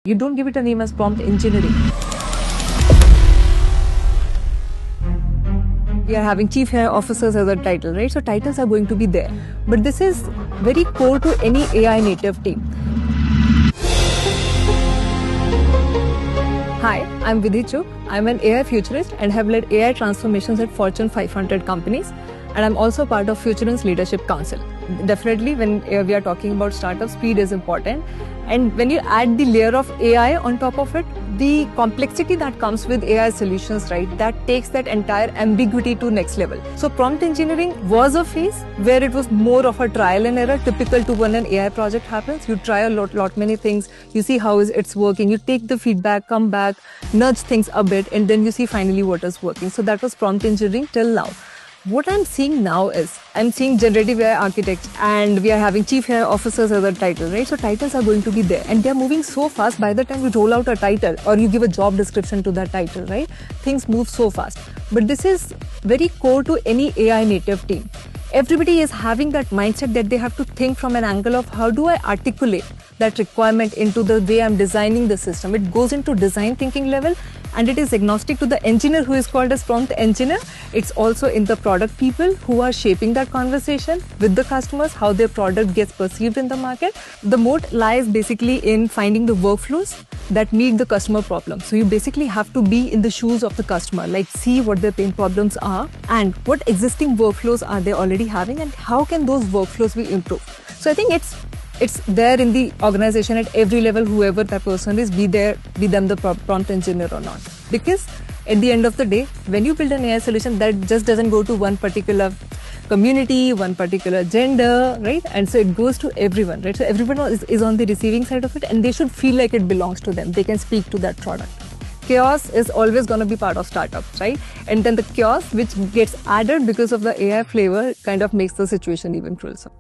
You don't give it a name as prompt engineering. We are having chief AI officers as a title, right? So titles are going to be there. But this is very core to any AI native team. Hi, I'm Vidhi Chugh. I'm an AI futurist and have led AI transformations at Fortune 500 companies. And I'm also part of Futurance Leadership Council. Definitely, when we are talking about startups, speed is important. And when you add the layer of AI on top of it, the complexity that comes with AI solutions, right, that takes that entire ambiguity to next level. So prompt engineering was a phase where it was more of a trial and error, typical to when an AI project happens. You try a lot many things, you see how it's working, you take the feedback, come back, nudge things a bit, and then you see finally what is working. So that was prompt engineering till now. What I'm seeing now is, I'm seeing generative AI architects, and we are having chief AI officers as a title, right? So titles are going to be there, and they're moving so fast. By the time you roll out a title or you give a job description to that title, right? Things move so fast. But this is very core to any AI native team. Everybody is having that mindset that they have to think from an angle of how do I articulate that requirement into the way I'm designing the system. It goes into design thinking level, and it is agnostic to the engineer who is called as prompt engineer. It's also in the product people who are shaping that conversation with the customers, how their product gets perceived in the market. The moat lies basically in finding the workflows that meet the customer problem. So you basically have to be in the shoes of the customer, like see what their pain problems are and what existing workflows are they already having and how can those workflows be improved. So I think it's there in the organization at every level, whoever that person is, be them the prompt engineer or not. Because at the end of the day, when you build an AI solution, that just doesn't go to one particular community, one particular gender, right? And so it goes to everyone, right? So everyone is on the receiving side of it, and they should feel like it belongs to them. They can speak to that product. Chaos is always going to be part of startups, right? And then the chaos which gets added because of the AI flavor kind of makes the situation even crueler.